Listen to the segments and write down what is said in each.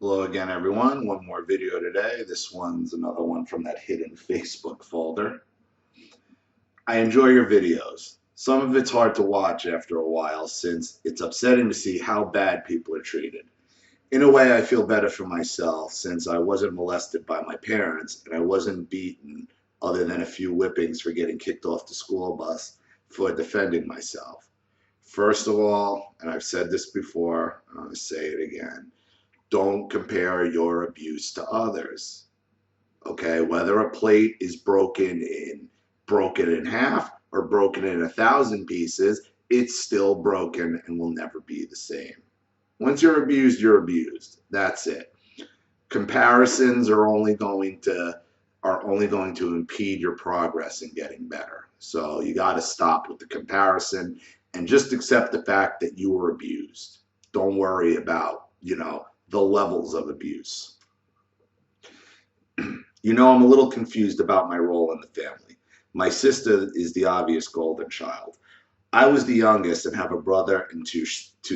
Hello again, everyone. One more video today. This one's another one from that hidden Facebook folder. I enjoy your videos. Some of it's hard to watch after a while since it's upsetting to see how bad people are treated. In a way, I feel better for myself since I wasn't molested by my parents and I wasn't beaten other than a few whippings for getting kicked off the school bus for defending myself. First of all, and I've said this before, I'm going to say it again, don't compare your abuse to others. Okay, whether a plate is broken in half or broken in 1,000 pieces, it's still broken and will never be the same. Once you're abused, you're abused. That's it. Comparisons are only going to impede your progress in getting better. So you got to stop with the comparison and just accept the fact that you were abused. Don't worry about, the levels of abuse. I'm a little confused about my role in the family. My sister is the obvious golden child. I was the youngest and have a brother and two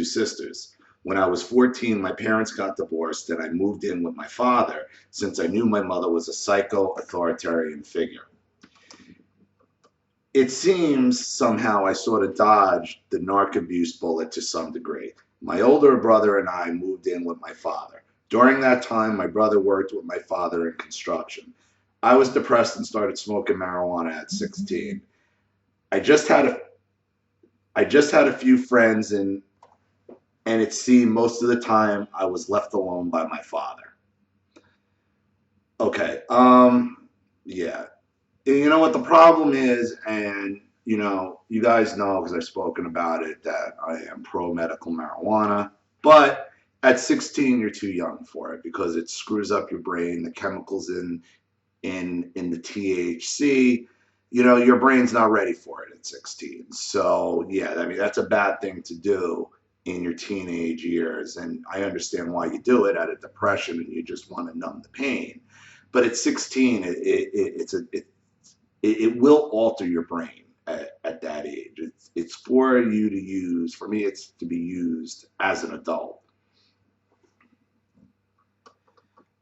sisters. When I was 14, my parents got divorced and I moved in with my father since I knew my mother was a psycho authoritarian figure. It seems somehow I sort of dodged the narc abuse bullet to some degree. My older brother and I moved in with my father. During that time, my brother worked with my father in construction. I was depressed and started smoking marijuana at 16. I just had a I just had a few friends and it seemed most of the time I was left alone by my father. Okay. Yeah. You know what the problem is, and you guys know because I've spoken about it that I am pro medical marijuana, but at 16 you're too young for it because it screws up your brain. The chemicals in the THC, your brain's not ready for it at 16. So yeah, I mean that's a bad thing to do in your teenage years, and I understand why you do it out of depression and you just want to numb the pain. But at 16, it will alter your brain at that age. It's for you to use. For me, it's to be used as an adult.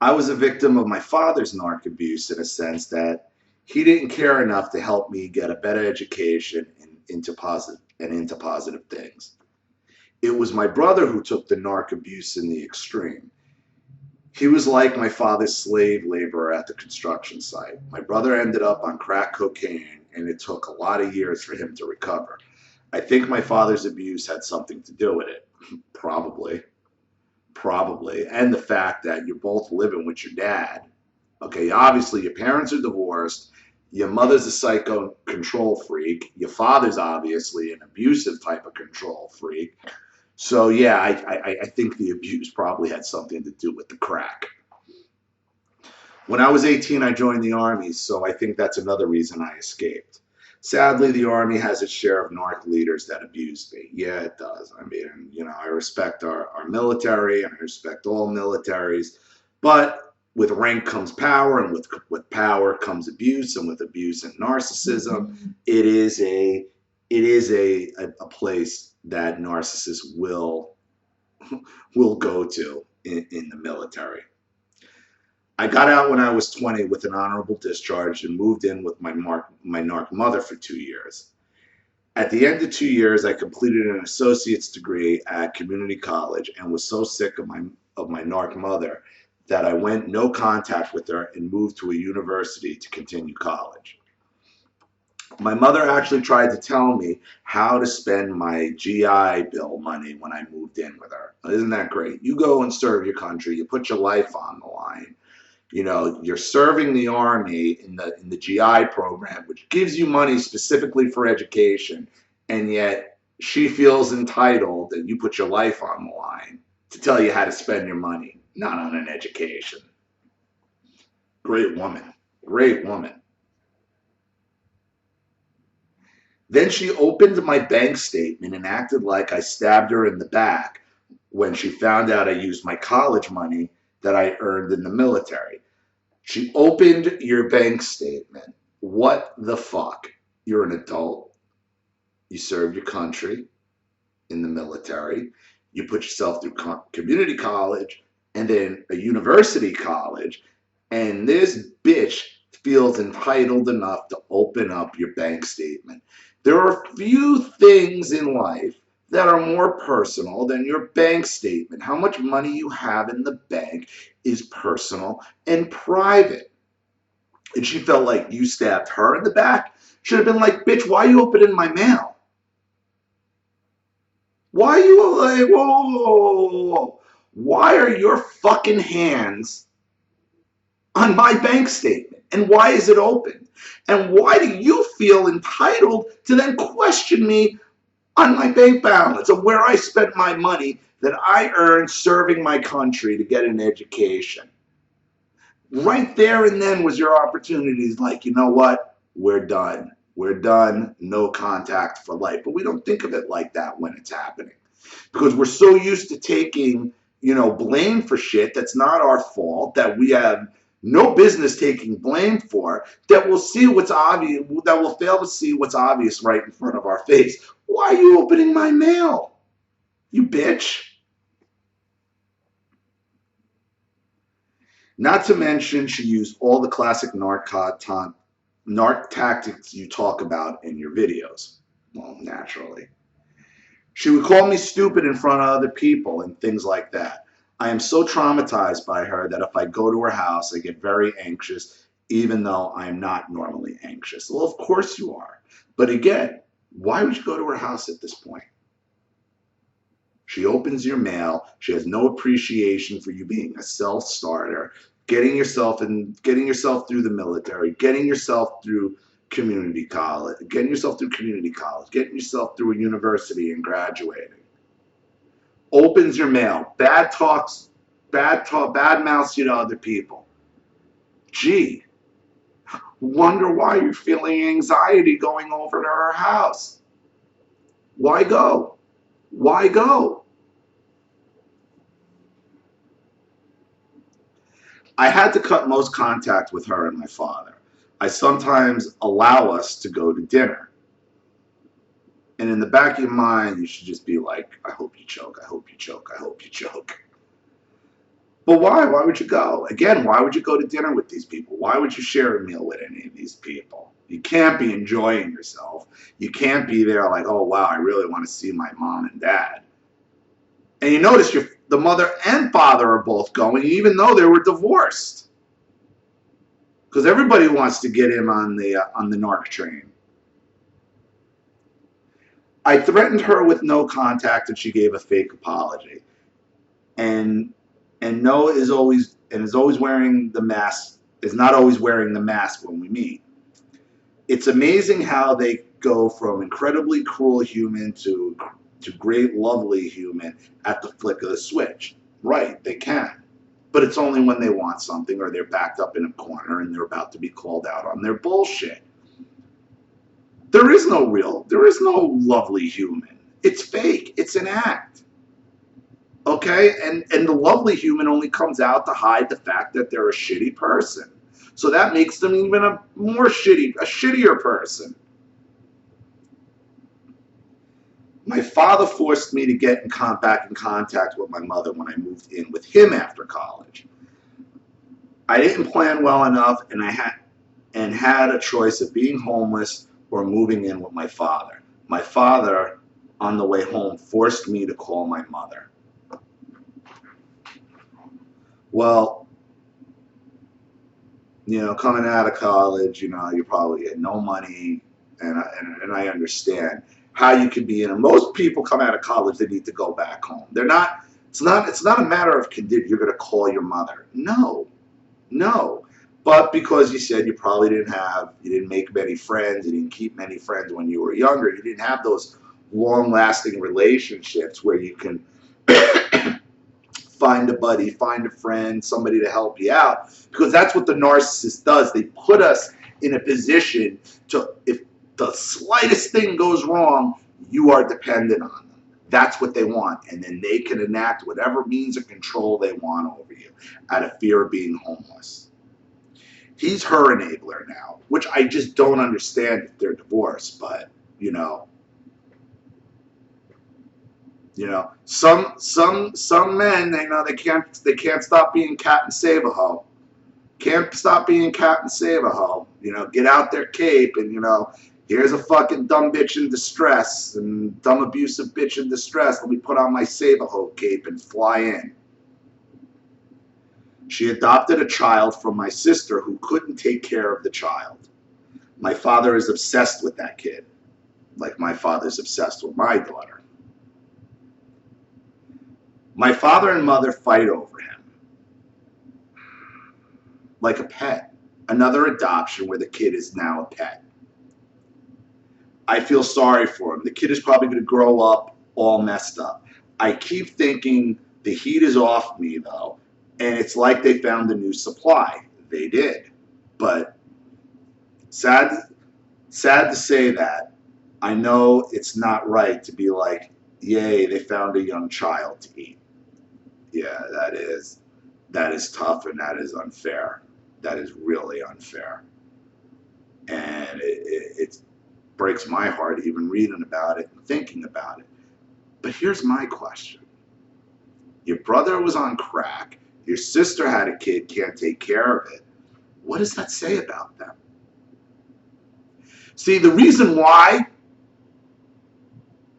I was a victim of my father's narc abuse in a sense that he didn't care enough to help me get a better education and into positive things. It was my brother who took the narc abuse in the extreme. He was like my father's slave laborer at the construction site. My brother ended up on crack cocaine, and it took a lot of years for him to recover. I think my father's abuse had something to do with it. Probably. Probably. And the fact that you're both living with your dad. Okay, obviously your parents are divorced. Your mother's a psycho control freak. Your father's obviously an abusive type of control freak. So yeah, I think the abuse probably had something to do with the crack. When I was 18, I joined the Army, so I think that's another reason I escaped. Sadly, the Army has its share of narc leaders that abuse me. Yeah, it does. I mean, I respect our military and I respect all militaries, but with rank comes power, and with power comes abuse, and with abuse and narcissism, it is a place that narcissists will go to in the military. I got out when I was 20 with an honorable discharge and moved in with my narc mother for 2 years. At the end of 2 years, I completed an associate's degree at community college and was so sick of my narc mother that I went no contact with her and moved to a university to continue college. My mother actually tried to tell me how to spend my GI Bill money when I moved in with her. Isn't that great? You go and serve your country, you put your life on the line. You're serving the Army in the GI program, which gives you money specifically for education, and yet she feels entitled that you put your life on the line to tell you how to spend your money, not on an education. Great woman. Great woman. Then she opened my bank statement and acted like I stabbed her in the back when she found out I used my college money that I earned in the military. She opened your bank statement. What the fuck? You're an adult. You served your country in the military. You put yourself through community college, and then a university college, and this bitch feels entitled enough to open up your bank statement. There are few things in life that are more personal than your bank statement. How much money you have in the bank is personal and private. And she felt like you stabbed her in the back. Should have been like, bitch, why are you opening my mail? Why are you like, whoa, whoa, whoa, whoa. Why are your fucking hands on my bank statement? And why is it open? And why do you feel entitled to then question me on my bank balance of where I spent my money that I earned serving my country to get an education? Right there and then was your opportunities like, you know what? We're done. We're done. No contact for life. But we don't think of it like that when it's happening, because we're so used to taking, blame for shit that's not our fault, that we have no business taking blame for, that we'll see what's obvious, that we'll fail to see what's obvious right in front of our face. Why are you opening my mail? You bitch. Not to mention, she used all the classic Northcott tactics you talk about in your videos. Well, naturally. She would call me stupid in front of other people and things like that. I am so traumatized by her that if I go to her house, I get very anxious, even though I am not normally anxious. Well, of course you are. But again, why would you go to her house at this point? She opens your mail. She has no appreciation for you being a self-starter, getting yourself through the military, getting yourself through community college, getting yourself through a university and graduating. Opens your mail, bad mouths you to other people. Gee, wonder why you're feeling anxiety going over to her house. Why go? Why go? I had to cut most contact with her and my father. I sometimes allow us to go to dinner. And in the back of your mind, you should just be like, I hope you choke, I hope you choke, I hope you choke. But why? Why would you go? Again, why would you go to dinner with these people? Why would you share a meal with any of these people? You can't be enjoying yourself. You can't be there like, oh, wow, I really want to see my mom and dad. And you notice the mother and father are both going, even though they were divorced. Because everybody wants to get in on the narc train. I threatened her with no contact, and she gave a fake apology. And no is always wearing the mask, is not always wearing the mask when we meet. It's amazing how they go from incredibly cruel human to great lovely human at the flick of the switch. Right, they can. But it's only when they want something or they're backed up in a corner and they're about to be called out on their bullshit. There is no lovely human. It's fake. It's an act. Okay? And the lovely human only comes out to hide the fact that they're a shitty person. So that makes them even a shittier person. My father forced me to get back in contact with my mother when I moved in with him after college. I didn't plan well enough, and had a choice of being homeless or moving in with my father. My father, on the way home, forced me to call my mother. Well, coming out of college, you probably had no money, and I understand how you could be in it. Most people come out of college, they need to go back home. It's not a matter of you're going to call your mother. No. But because you said you probably didn't make many friends, you didn't keep many friends when you were younger, you didn't have those long-lasting relationships where you can find a buddy, find a friend, somebody to help you out. Because that's what the narcissist does. They put us in a position to, if the slightest thing goes wrong, you are dependent on them. That's what they want. And then they can enact whatever means of control they want over you out of fear of being homeless. He's her enabler now, which I just don't understand if they're divorced, but, You know, some men, they know they can't stop being Captain Save-A-Ho. Can't stop being Captain Save-A-Ho. You know, get out their cape and, you know, here's a fucking dumb bitch in distress and dumb abusive bitch in distress. Let me put on my Save-A-Ho cape and fly in. She adopted a child from my sister who couldn't take care of the child. My father is obsessed with that kid, like my father's obsessed with my daughter. My father and mother fight over him, like a pet. Another adoption where the kid is now a pet. I feel sorry for him. The kid is probably going to grow up all messed up. I keep thinking the heat is off me, though, and it's like they found a new supply. They did. But sad to say that. I know it's not right to be like, yay, they found a young child to eat. Yeah, that is tough and that is unfair. That is really unfair. And it breaks my heart even reading about it and thinking about it. But here's my question. Your brother was on crack. Your sister had a kid, can't take care of it. What does that say about them? See, the reason why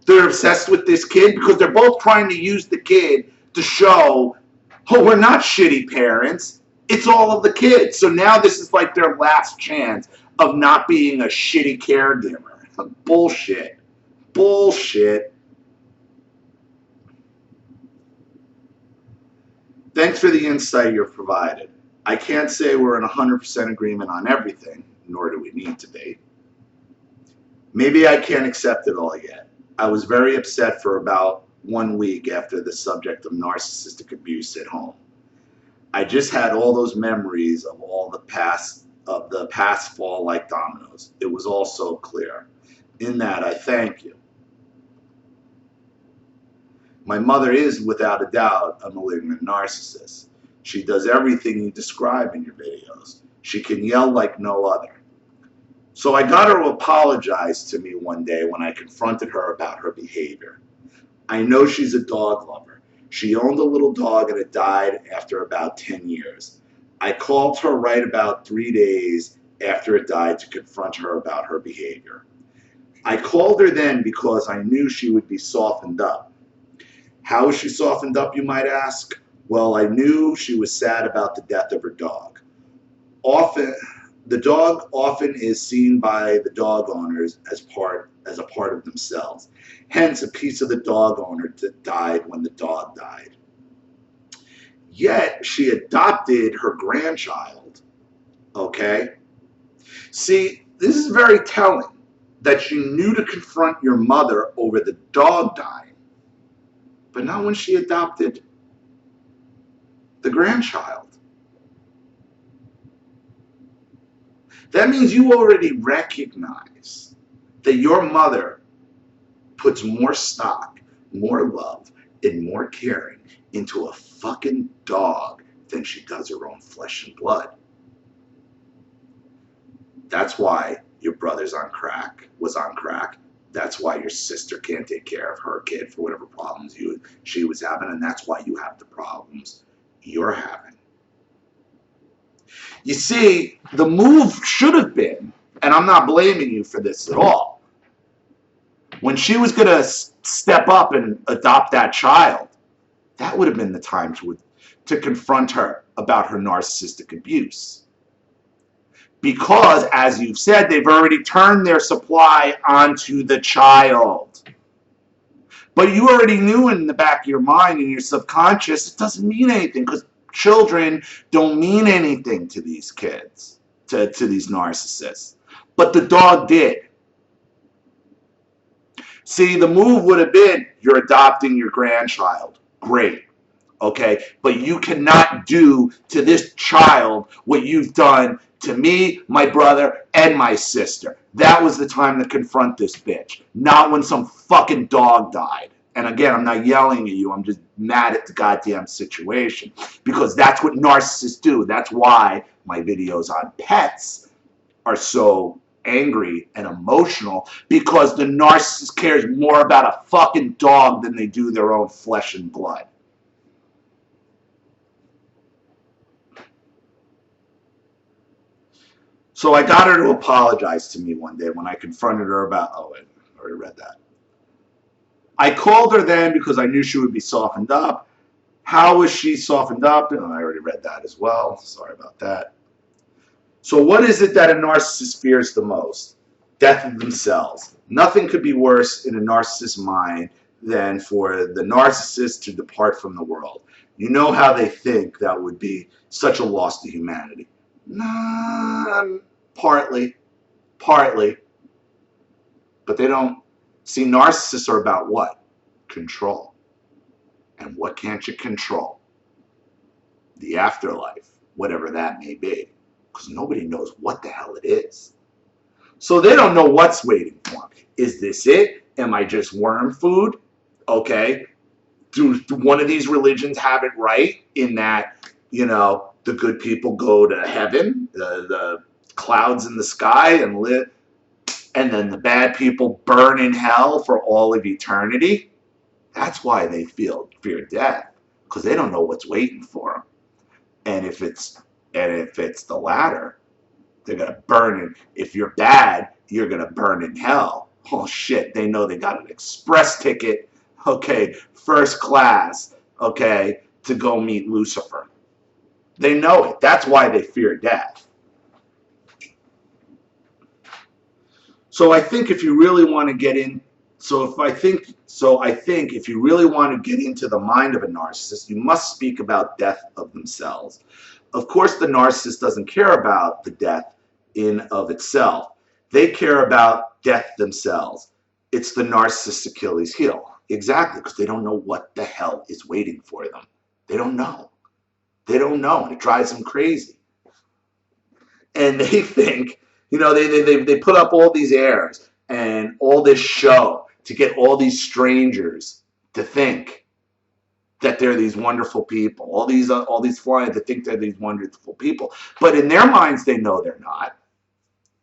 they're obsessed with this kid, because they're both trying to use the kid to show, oh, we're not shitty parents. It's all of the kids. So now this is like their last chance of not being a shitty caregiver. Bullshit. Bullshit. Thanks for the insight you've provided. I can't say we're in 100% agreement on everything, nor do we need to be. Maybe I can't accept it all yet. I was very upset for about 1 week after the subject of narcissistic abuse at home. I just had all those memories of all the past fall like dominoes. It was all so clear. In that, I thank you. My mother is, without a doubt, a malignant narcissist. She does everything you describe in your videos. She can yell like no other. So I got her to apologize to me one day when I confronted her about her behavior. I know she's a dog lover. She owned a little dog and it died after about 10 years. I called her right about 3 days after it died to confront her about her behavior. I called her then because I knew she would be softened up. How was she softened up, you might ask? Well, I knew she was sad about the death of her dog. The dog often is seen by the dog owners as a part of themselves. Hence, a piece of the dog owner died when the dog died. Yet, she adopted her grandchild. Okay? See, this is very telling that you knew to confront your mother over the dog dying, but not when she adopted the grandchild. That means you already recognize that your mother puts more stock, more love, and more caring into a fucking dog than she does her own flesh and blood. That's why your brother's was on crack. That's why your sister can't take care of her kid for whatever problems she was having, and that's why you have the problems you're having. You see, the move should have been, and I'm not blaming you for this at all, when she was going to step up and adopt that child, that would have been the time to confront her about her narcissistic abuse. Because, as you've said, they've already turned their supply onto the child. But you already knew in the back of your mind, in your subconscious, it doesn't mean anything, because children don't mean anything to these kids, to these narcissists. But the dog did. See, the move would have been, you're adopting your grandchild. Great. Okay? But you cannot do to this child what you've done to me, my brother, and my sister. That was the time to confront this bitch. Not when some fucking dog died. And again, I'm not yelling at you. I'm just mad at the goddamn situation. Because that's what narcissists do. That's why my videos on pets are so angry and emotional because the narcissist cares more about a fucking dog than they do their own flesh and blood. So I got her to apologize to me one day when I confronted her about, oh, wait, I already read that. I called her then because I knew she would be softened up. How was she softened up? And I already read that as well. Sorry about that. So what is it that a narcissist fears the most? Death of themselves. Nothing could be worse in a narcissist's mind than for the narcissist to depart from the world. You know how they think that would be such a loss to humanity. Partly. But they don't. See, narcissists are about what? Control. And what can't you control? The afterlife, whatever that may be. Because nobody knows what the hell it is. So they don't know what's waiting for them. Is this it? Am I just worm food? Okay. Do one of these religions have it right in that, you know, the good people go to heaven, the clouds in the sky and live, and then the bad people burn in hell for all of eternity? That's why they fear death, because they don't know what's waiting for them. And if it's the latter, they're gonna burn in. If you're bad, you're gonna burn in hell. Oh shit! They know they got an express ticket, okay, first class, okay, to go meet Lucifer. They know it. That's why they fear death. So I think if you really want to get in, I think if you really want to get into the mind of a narcissist, you must speak about death of themselves. Of course, the narcissist doesn't care about the death in of itself. They care about death themselves. It's the narcissist's Achilles heel. Exactly, because they don't know what the hell is waiting for them. They don't know. They don't know, and it drives them crazy. And they think, you know, they put up all these airs and all this show to get all these strangers to think that they're these wonderful people. All these flying to think they're these wonderful people. But in their minds, they know they're not.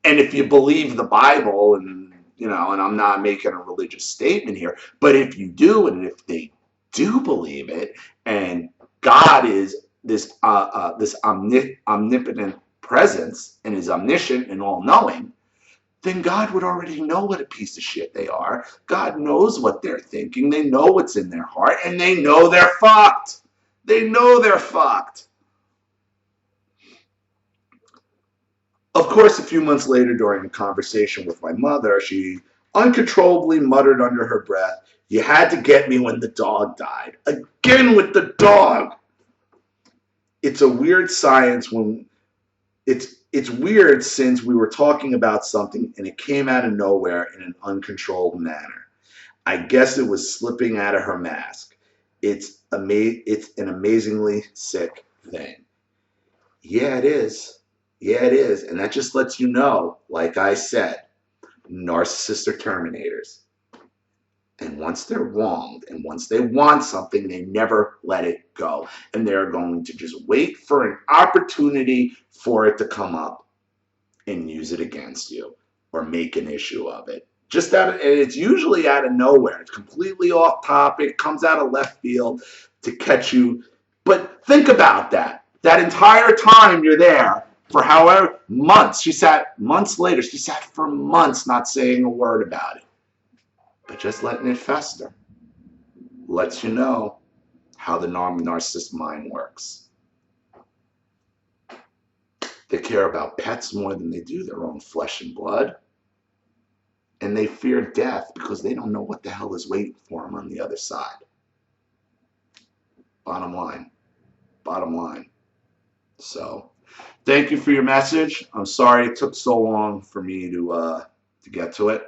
And if you believe the Bible, and you know, and I'm not making a religious statement here, but if you do, and if they do believe it, and God is this omnipotent presence and is omniscient and all-knowing, then God would already know what a piece of shit they are. God knows what they're thinking. They know what's in their heart, and they know they're fucked. They know they're fucked. Of course, a few months later, during a conversation with my mother, she uncontrollably muttered under her breath, "You had to get me when the dog died." Again with the dog. It's a weird science when it's weird since we were talking about something and it came out of nowhere in an uncontrolled manner. I guess it was slipping out of her mask. It's an amazingly sick thing. Yeah, it is. Yeah, it is. And that just lets you know, like I said, narcissists are terminators. And once they're wronged, and once they want something, they never let it go. And they're going to just wait for an opportunity for it to come up and use it against you or make an issue of it. And it's usually out of nowhere. It's completely off topic, comes out of left field to catch you. But think about that. That entire time you're there, for however months, months later, she sat for months not saying a word about it. But just letting it fester lets you know how the narcissist mind works. They care about pets more than they do their own flesh and blood. And they fear death because they don't know what the hell is waiting for them on the other side. Bottom line. Bottom line. So, thank you for your message. I'm sorry it took so long for me to get to it.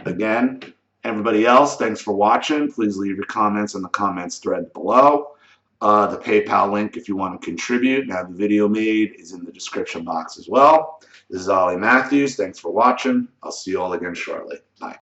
Again, everybody else, thanks for watching. Please leave your comments in the comments thread below. The PayPal link if you want to contribute and have the video made is in the description box as well. This is Ollie Matthews. Thanks for watching. I'll see you all again shortly. Bye.